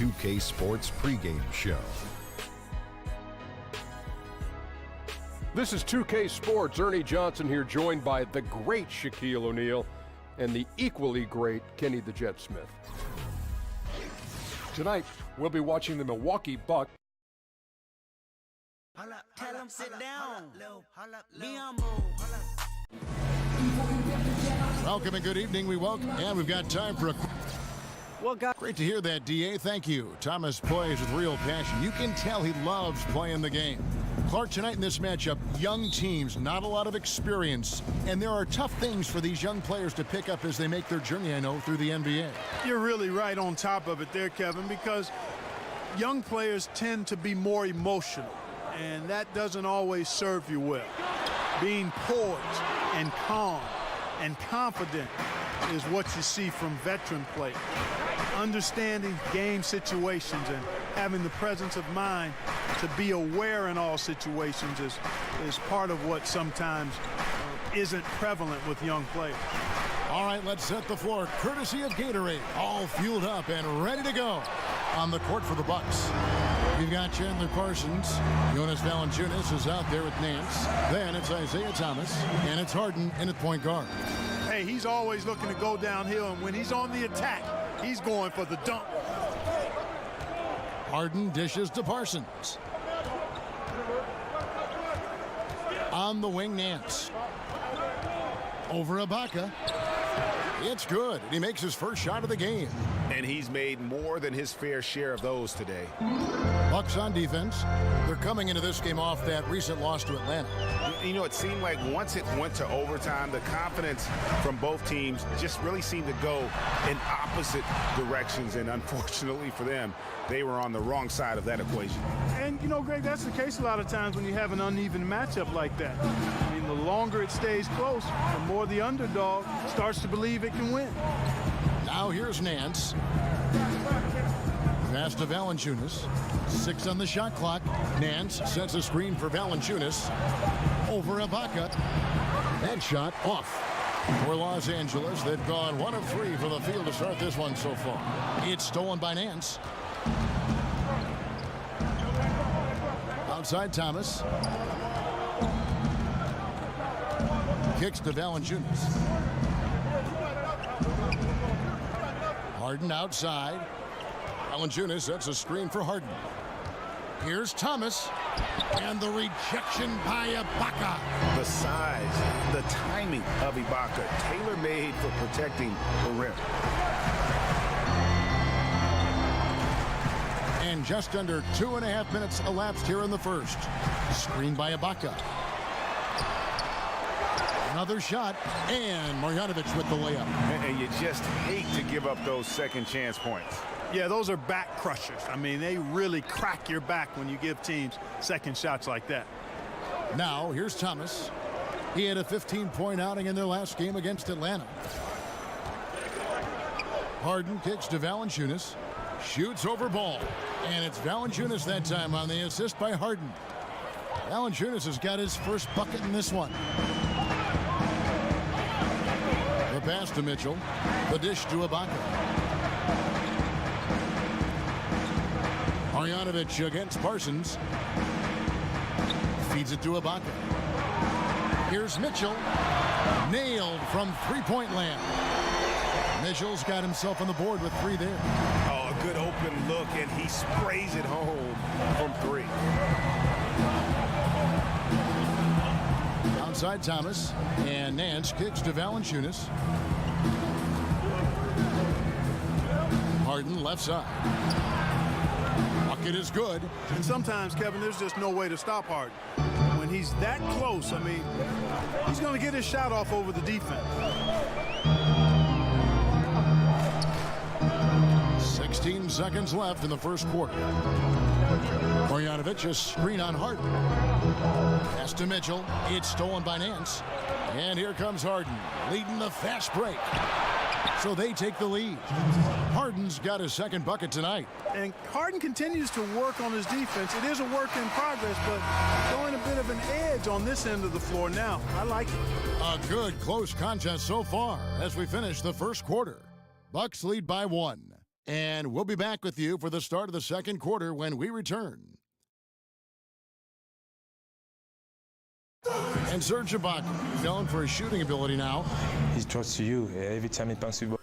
2K Sports pregame show. This is 2K Sports. Ernie Johnson here, joined by the great Shaquille O'Neal and the equally great Kenny the Jet Smith. Tonight, we'll be watching the Milwaukee Bucks. Tell him sit down. Be humble. Welcome and good evening. We've got time for a... Well, God. Great to hear that, D.A. Thank you. Thomas plays with real passion. You can tell he loves playing the game. Clark, tonight in this matchup, young teams, not a lot of experience, and there are tough things for these young players to pick up as they make their journey, I know, through the NBA. You're really right on top of it there, Kevin, because young players tend to be more emotional, and that doesn't always serve you well. Being poised and calm and confident is what you see from veteran players. Understanding game situations and having the presence of mind to be aware in all situations is part of what sometimes isn't prevalent with young players. All right, let's set the floor. Courtesy of Gatorade, all fueled up and ready to go on the court for the Bucks. We've got Chandler Parsons. Jonas Valanciunas is out there with Nance. Then it's Isaiah Thomas, and it's Harden in at point guard. Hey, he's always looking to go downhill, and when he's on the attack, he's going for the dunk. Harden dishes to Parsons. On the wing, Nance. Over Ibaka. It's good, and he makes his first shot of the game. And he's made more than his fair share of those today. Bucks on defense. They're coming into this game off that recent loss to Atlanta. You know, it seemed like once it went to overtime, the confidence from both teams just really seemed to go in opposite directions. And unfortunately for them, they were on the wrong side of that equation. And, you know, Greg, that's the case a lot of times when you have an uneven matchup like that. I mean, the longer it stays close, the more the underdog starts to believe it can win. Now here's Nance. Pass to Valanciunas. 6 on the shot clock. Nance sets a screen for Valanciunas. Over Ibaka. That shot off. For Los Angeles, they've gone 1 of 3 from the field to start this one so far. It's stolen by Nance. Outside Thomas. Kicks to Valanciunas. Harden outside. Valanciunas sets a screen for Harden. Here's Thomas. And the rejection by Ibaka. The size, the timing of Ibaka, tailor-made for protecting the rim. And just under 2.5 minutes elapsed here in the first. Screen by Ibaka. Another shot, and Marjanovic with the layup. And you just hate to give up those second chance points. Yeah, those are back crushers. I mean, they really crack your back when you give teams second shots like that. Now, here's Thomas. He had a 15-point outing in their last game against Atlanta. Harden kicks to Valanciunas. Shoots over ball. And it's Valanciunas that time on the assist by Harden. Valanciunas has got his first bucket in this one. The pass to Mitchell. The dish to Ibaka. Marjanovic against Parsons. Feeds it to Ibaka. Here's Mitchell. Nailed from three-point land. Mitchell's got himself on the board with 3 there. Oh, a good open look, and he sprays it home from 3. Outside Thomas. And Nance kicks to Valanciunas. Harden left side. Bucket is good. And sometimes, Kevin, there's just no way to stop Harden. When he's that close, I mean, he's going to get his shot off over the defense. 16 seconds left in the first quarter. Marjanovic, a screen on Harden. Pass to Mitchell. It's stolen by Nance. And here comes Harden, leading the fast break. So they take the lead. Harden's got his second bucket tonight. And Harden continues to work on his defense. It is a work in progress, but showing a bit of an edge on this end of the floor now. I like it. A good close contest so far as we finish the first quarter. Bucks lead by 1. And we'll be back with you for the start of the second quarter when we return. And Serge Ibaka, known for his shooting ability now. He trusts you every time he punts you.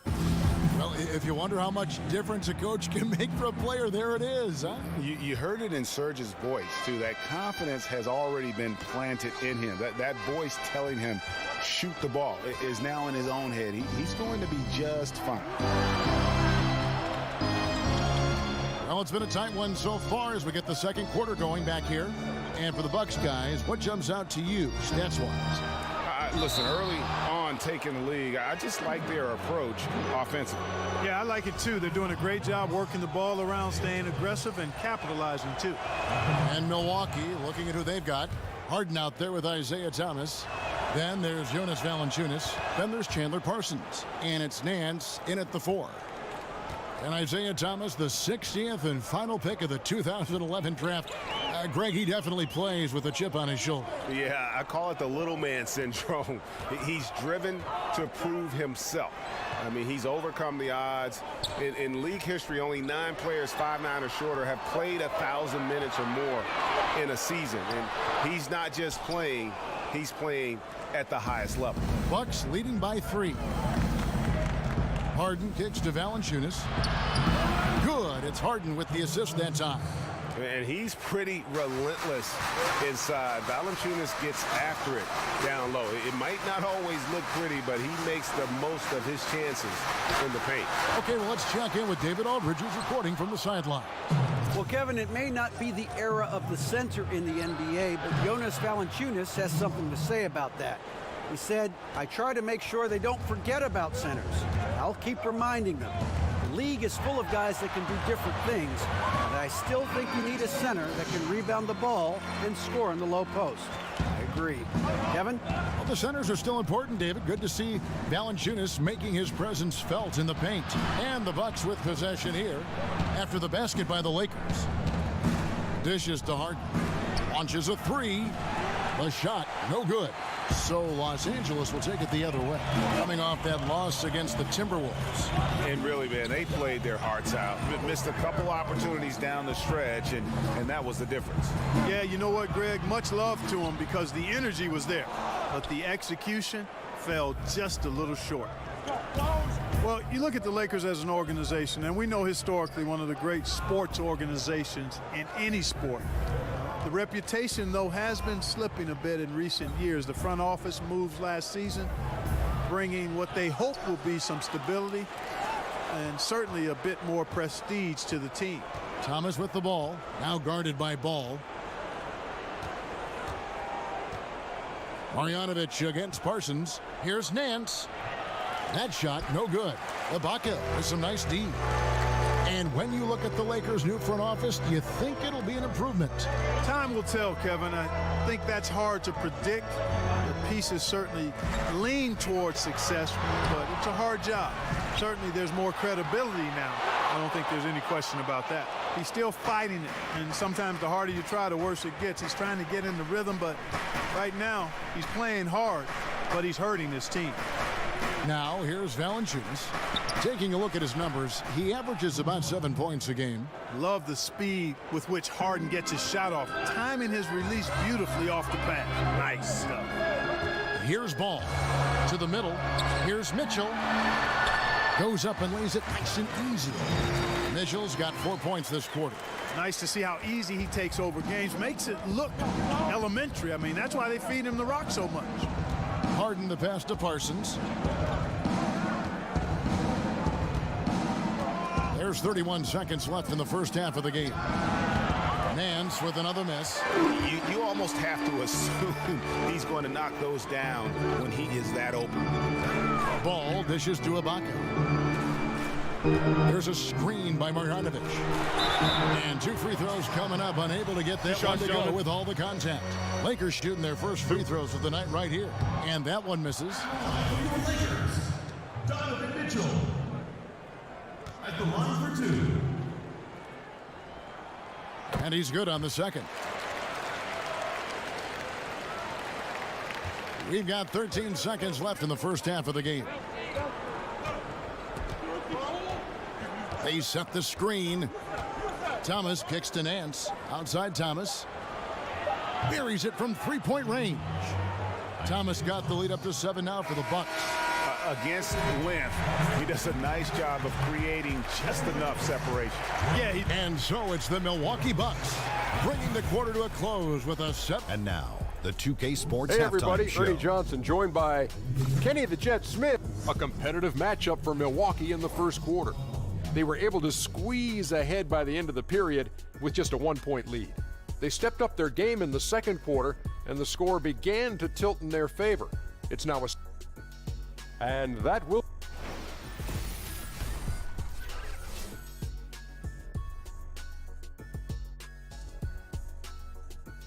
Well, if you wonder how much difference a coach can make for a player, there it is, huh? You heard it in Serge's voice, too. That confidence has already been planted in him. That voice telling him, shoot the ball, is now in his own head. He's going to be just fine. Well, it's been a tight one so far as we get the second quarter going back here. And for the Bucks guys, what jumps out to you, stats-wise? Listen, early on taking the league, I just like their approach offensively. Yeah, I like it too. They're doing a great job working the ball around, staying aggressive, and capitalizing too. And Milwaukee, looking at who they've got. Harden out there with Isaiah Thomas. Then there's Jonas Valanciunas. Then there's Chandler Parsons. And it's Nance in at the 4. And Isaiah Thomas, the 60th and final pick of the 2011 draft. Greg, he definitely plays with a chip on his shoulder. Yeah, I call it the little man syndrome. He's driven to prove himself. I mean, he's overcome the odds. In league history, only 9 players 5'9" or shorter have played 1,000 minutes or more in a season. And he's not just playing, he's playing at the highest level. Bucks leading by 3. Harden kicks to Valanciunas. Good. It's Harden with the assist that time. And he's pretty relentless inside. Valanciunas gets after it down low. It might not always look pretty, but he makes the most of his chances in the paint. Okay, well, let's check in with David Aldridge, who's reporting from the sideline. Well, Kevin, it may not be the era of the center in the NBA, but Jonas Valanciunas has something to say about that. He said, I try to make sure they don't forget about centers. I'll keep reminding them. The league is full of guys that can do different things, but I still think you need a center that can rebound the ball and score in the low post. I agree. Kevin? Well, the centers are still important, David. Good to see Valanciunas making his presence felt in the paint. And the Bucks with possession here after the basket by the Lakers. Dishes to Harden. Launches a 3. The shot, no good. So Los Angeles will take it the other way. Coming off that loss against the Timberwolves. And really, man, they played their hearts out. Missed a couple opportunities down the stretch, and that was the difference. Yeah, you know what, Greg? Much love to them because the energy was there. But the execution fell just a little short. Well, you look at the Lakers as an organization, and we know historically one of the great sports organizations in any sport. The reputation, though, has been slipping a bit in recent years. The front office moves last season, bringing what they hope will be some stability and certainly a bit more prestige to the team. Thomas with the ball, now guarded by Ball. Marjanovic against Parsons. Here's Nance. That shot, no good. Ibaka with some nice D. And when you look at the Lakers' new front office, do you think it'll be an improvement? Time will tell, Kevin. I think that's hard to predict. The pieces certainly lean towards success, but it's a hard job. Certainly there's more credibility now. I don't think there's any question about that. He's still fighting it, and sometimes the harder you try, the worse it gets. He's trying to get in the rhythm, but right now he's playing hard, but he's hurting his team. Now, here's Valanciunas. Taking a look at his numbers, he averages about 7 points a game. Love the speed with which Harden gets his shot off, timing his release beautifully off the pass. Nice stuff. Here's Ball to the middle. Here's Mitchell. Goes up and lays it nice and easy. Mitchell's got 4 points this quarter. Nice to see how easy he takes over games. Makes it look elementary. I mean, that's why they feed him the rock so much. Harden the pass to Parsons. There's 31 seconds left in the first half of the game. Nance with another miss. You almost have to assume he's going to knock those down when he is that open. Ball dishes to Ibaka. There's a screen by Marjanovic. And 2 free throws coming up, unable to get that one to go with all the contact. Lakers shooting their first free throws of the night right here. And that one misses. Lakers, Donovan Mitchell at the line for 2. And he's good on the second. We've got 13 seconds left in the first half of the game. They set the screen. Thomas kicks to Nance. Outside Thomas. Buries it from three-point range. Thomas got the lead up to 7 now for the Bucks. Against length, he does a nice job of creating just enough separation. Yeah, and so it's the Milwaukee Bucks bringing the quarter to a close with a set. And now, the 2K Sports Hey Halftime everybody, Show. Ernie Johnson joined by Kenny the Jet Smith. A competitive matchup for Milwaukee in the first quarter. They were able to squeeze ahead by the end of the period with just a 1-point lead. They stepped up their game in the second quarter, and the score began to tilt in their favor. It's now a... And that will...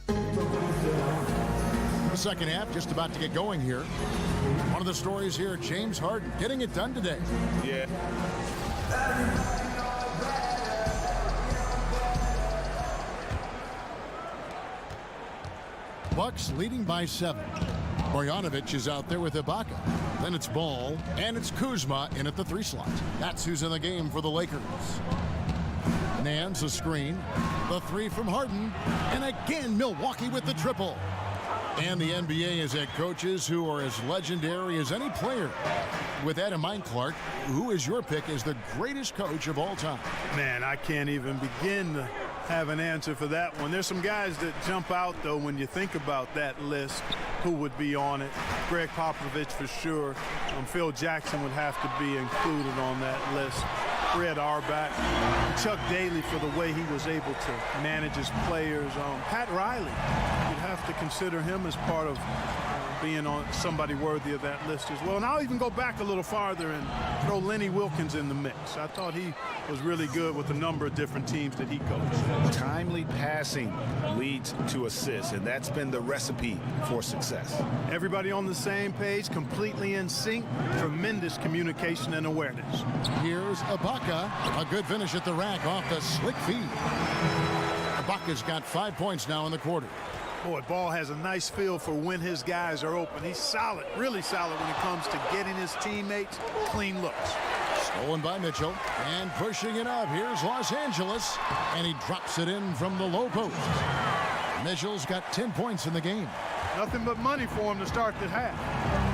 The second half just about to get going here. One of the stories here, James Harden getting it done today. Yeah. Bucks leading by 7. Marjanovic is out there with Ibaka. Then it's Ball, and it's Kuzma in at the 3 slot. That's who's in the game for the Lakers. Nance a screen. The 3 from Harden. And again, Milwaukee with the triple. And the NBA has had coaches who are as legendary as any player. With that in mind, Clark, who is your pick as the greatest coach of all time? man, I can't even begin to have an answer for that one. There's some guys that jump out, though, when you think about that list, who would be on it. Greg Popovich for sure. Phil Jackson would have to be included on that list. Fred Auerbach, Chuck Daly for the way he was able to manage his players. Pat Riley, you'd have to consider him as part of being on somebody worthy of that list as well. And I'll even go back a little farther and throw Lenny Wilkins in the mix. I thought he was really good with a number of different teams that he coached. Timely passing leads to assists, and that's been the recipe for success. Everybody on the same page, completely in sync, tremendous communication and awareness. Here's Ibaka. A good finish at the rack off the slick feed. Ibaka's got 5 points now in the quarter. Boy, Ball has a nice feel for when his guys are open. He's solid, really solid when it comes to getting his teammates clean looks. Stolen by Mitchell and pushing it up. Here's Los Angeles, and he drops it in from the low post. Mitchell's got 10 points in the game. Nothing but money for him to start the half.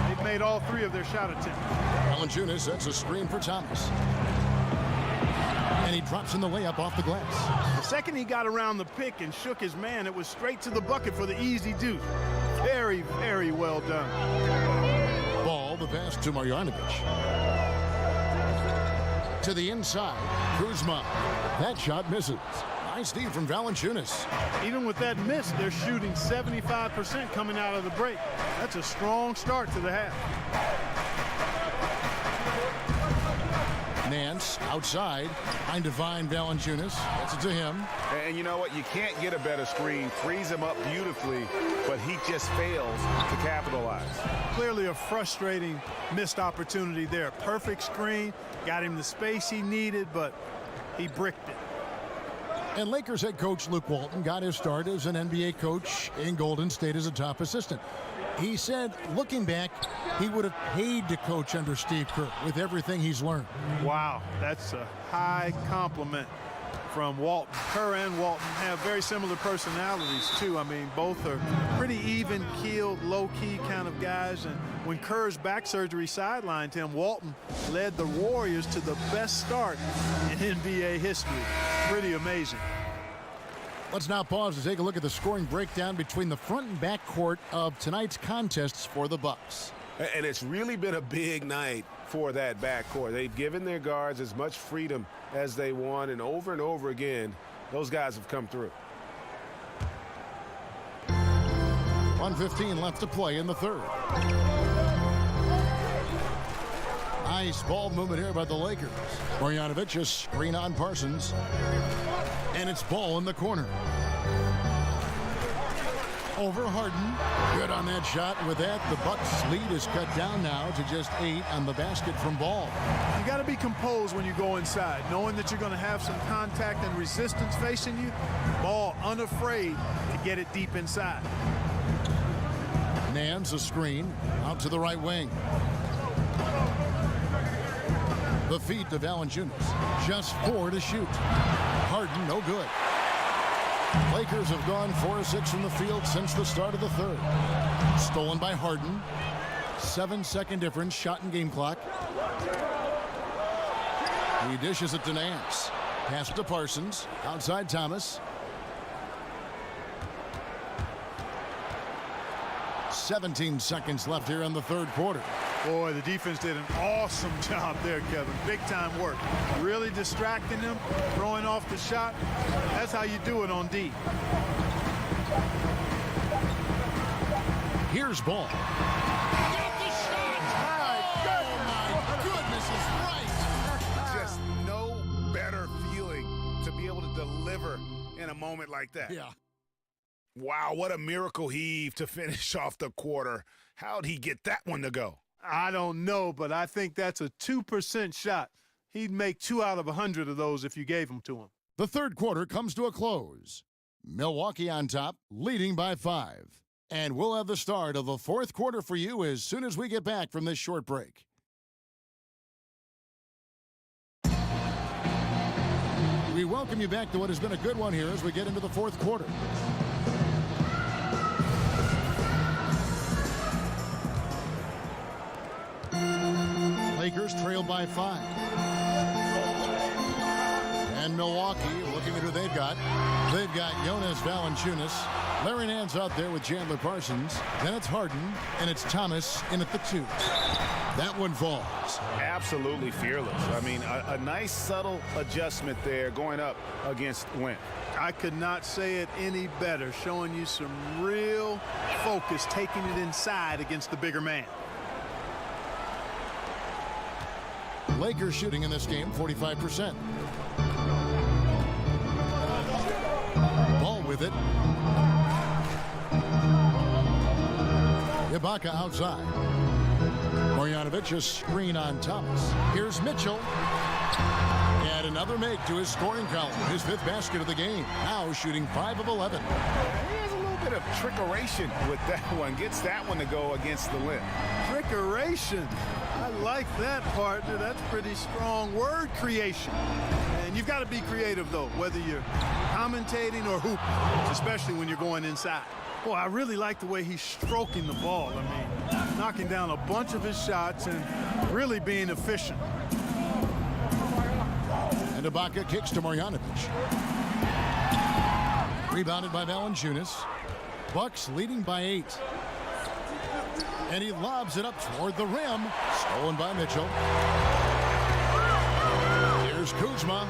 They've made all 3 of their shot attempts. Valanciunas sets a screen for Thomas. And he drops in the layup off the glass. The second he got around the pick and shook his man, it was straight to the bucket for the easy deuce. Very, very well done. Ball, the pass to Marjanovic. To the inside, Kuzma. That shot misses. Nice D from Valanciunas. Even with that miss, they're shooting 75% coming out of the break. That's a strong start to the half. Nance outside, trying to find Valanciunas. Gets it to him. And you know what? You can't get a better screen. Frees him up beautifully, but he just fails to capitalize. Clearly a frustrating missed opportunity there. Perfect screen, got him the space he needed, but he bricked it. And Lakers head coach Luke Walton got his start as an NBA coach in Golden State as a top assistant. He said, looking back, he would have paid to coach under Steve Kerr with everything he's learned. Wow, that's a high compliment from Walton. Kerr and Walton have very similar personalities, too. I mean, both are pretty even-keeled, low-key kind of guys. And when Kerr's back surgery sidelined him, Walton led the Warriors to the best start in NBA history. Pretty amazing. Let's now pause to take a look at the scoring breakdown between the front and back court of tonight's contests for the Bucks. And it's really been a big night for that backcourt. They've given their guards as much freedom as they want, and over again, those guys have come through. 1:15 left to play in the third. Nice ball movement here by the Lakers. Marjanovic a screen on Parsons. And it's Ball in the corner. Over Harden. Good on that shot. With that, the Bucks lead is cut down now to just 8 on the basket from Ball. You got to be composed when you go inside, knowing that you're going to have some contact and resistance facing you. Ball unafraid to get it deep inside. Nance a screen out to the right wing. The feed to Valanciunas. Just 4 to shoot. Harden, no good. Lakers have gone 4 of 6 from the field since the start of the third. Stolen by Harden. 7-second difference, shot and game clock. He dishes it to Nance. Pass to Parsons. Outside Thomas. 17 seconds left here in the third quarter. Boy, the defense did an awesome job there, Kevin. Big time work. Really distracting them, throwing off the shot. That's how you do it on D. Here's Ball. Got the shot! My goodness is right. Just no better feeling to be able to deliver in a moment like that. Yeah. Wow, what a miracle heave to finish off the quarter. How'd he get that one to go? I don't know, but I think that's a 2% shot. He'd make 2 out of 100 of those if you gave them to him. The third quarter comes to a close. Milwaukee on top, leading by 5. And we'll have the start of the fourth quarter for you as soon as we get back from this short break. We welcome you back to what has been a good one here as we get into the fourth quarter. Lakers trail by 5. And Milwaukee, looking at who they've got. They've got Jonas Valanciunas. Larry Nance out there with Chandler Parsons. Then it's Harden, and it's Thomas in at the 2. That one falls. Absolutely fearless. I mean, a nice subtle adjustment there going up against Wentz. I could not say it any better, showing you some real focus, taking it inside against the bigger man. Lakers shooting in this game 45%. Ball with it. Ibaka outside. Marjanovic a screen on Thomas. Here's Mitchell. And another make to his scoring column. His 5th basket of the game. Now shooting 5 of 11. He has a little bit of trickeration with that one. Gets that one to go against the limb. Trickeration. I like that, partner. That's pretty strong word creation. And you've got to be creative, though, whether you're commentating or hooping, especially when you're going inside. Boy, I really like the way he's stroking the ball. I mean, knocking down a bunch of his shots and really being efficient. And Ibaka kicks to Marjanovic. Rebounded by Valanciunas. Bucks leading by 8. And he lobs it up toward the rim. Stolen by Mitchell. Here's Kuzma.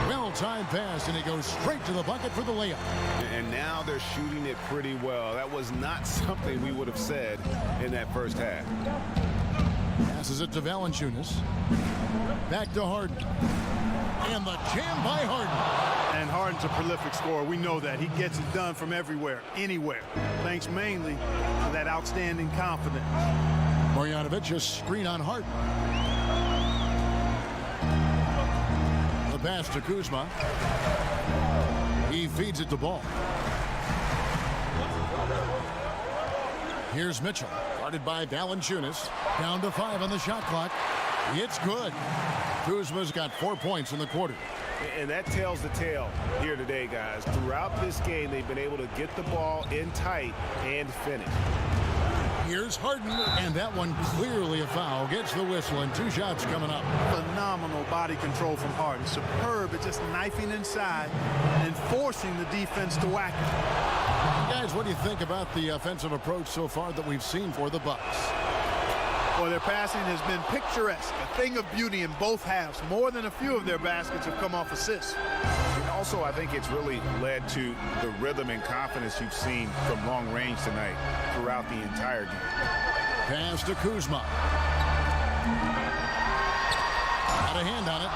Well-timed pass, and he goes straight to the bucket for the layup. And now they're shooting it pretty well. That was not something we would have said in that first half. Passes it to Valanciunas. Back to Harden. And the jam by Harden. And Harden's a prolific scorer. We know that. He gets it done from everywhere, anywhere. Thanks mainly to that outstanding confidence. Marjanovic a screen on Harden. The pass to Kuzma. He feeds it to Ball. Here's Mitchell. Guarded by Valanciunas. Down to 5 on the shot clock. It's good. Kuzma's got 4 points in the quarter. And that tells the tale here today, guys. Throughout this game, they've been able to get the ball in tight and finish. Here's Harden, and that one clearly a foul. Gets the whistle, and 2 shots coming up. Phenomenal body control from Harden. Superb at just knifing inside and forcing the defense to whack it. Guys, what do you think about the offensive approach so far that we've seen for the Bucks? Well, their passing has been picturesque, a thing of beauty in both halves. More than a few of their baskets have come off assists. And also, I think it's really led to the rhythm and confidence you've seen from long range tonight throughout the entire game. Pass to Kuzma. Got a hand on it.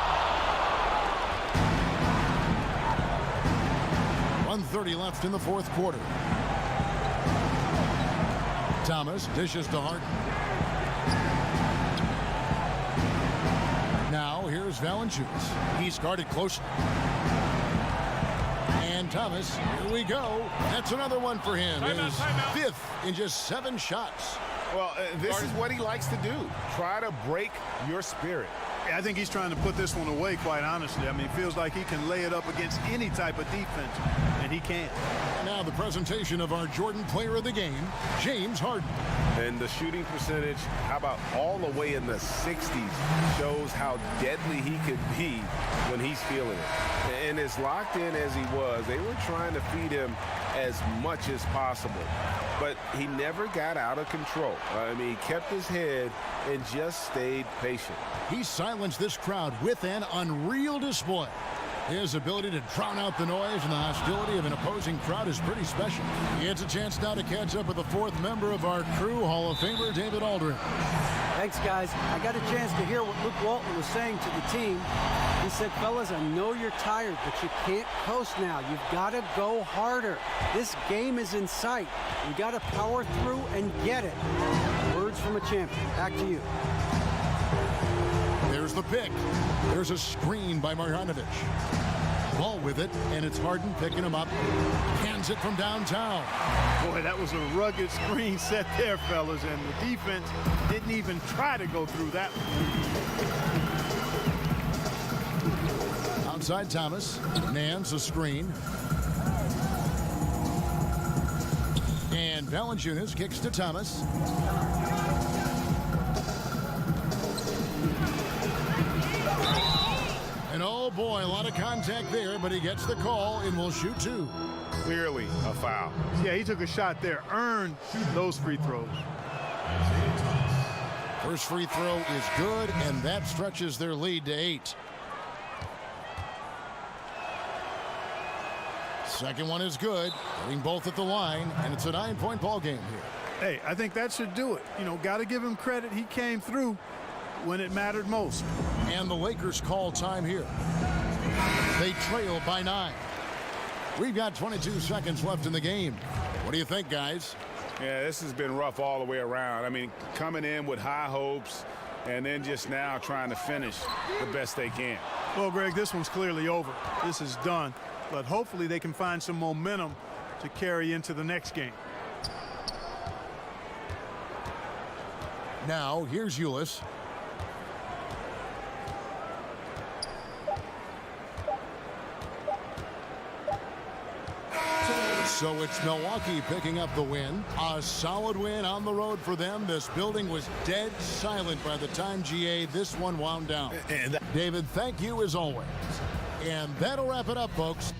1:30 left in the fourth quarter. Thomas dishes to Harden. Now here's Valanciunas. He's guarded closely. And Thomas, here we go. That's another one for him. His 5th in just 7 shots. Well, this is what he likes to do. Try to break your spirit. I think he's trying to put this one away, quite honestly. I mean, it feels like he can lay it up against any type of defense, and he can. Now the presentation of our Jordan Player of the Game, James Harden. And the shooting percentage, how about all the way in the 60s, shows how deadly he could be when he's feeling it. And as locked in as he was, they were trying to feed him as much as possible. But he never got out of control. I mean, he kept his head and just stayed patient. He silenced this crowd with an unreal display. His ability to drown out the noise and the hostility of an opposing crowd is pretty special. He gets a chance now to catch up with the fourth member of our crew, Hall of Famer David Aldridge. Thanks, guys. I got a chance to hear what Luke Walton was saying to the team. He said, fellas, I know you're tired, but you can't coast now. You've got to go harder. This game is in sight. You got to power through and get it. Words from a champion. Back to you. There's the pick. There's a screen by Marjanovic. Ball with it, and it's Harden picking him up. Hands it from downtown. Boy, that was a rugged screen set there, fellas, and the defense didn't even try to go through that one. Outside Thomas. Nance a screen. And Valanciunas kicks to Thomas. And oh boy, a lot of contact there, but he gets the call and will shoot two. Clearly a foul. Yeah, he took a shot there, earned those free throws. First free throw is good, and that stretches their lead to 8. Second one is good, hitting both at the line, and it's a 9-point ball game here. Hey, I think that should do it. You know, got to give him credit. He came through when it mattered most. And the Lakers call time here. They trail by 9. We've got 22 seconds left in the game. What do you think, guys? Yeah, this has been rough all the way around. I mean, coming in with high hopes and then just now trying to finish the best they can. Well, Greg, this one's clearly over. This is done. But hopefully they can find some momentum to carry into the next game. Now, here's Ulis. So it's Milwaukee picking up the win. A solid win on the road for them. This building was dead silent by the time, GA, this one wound down. David, thank you as always. And that'll wrap it up, folks.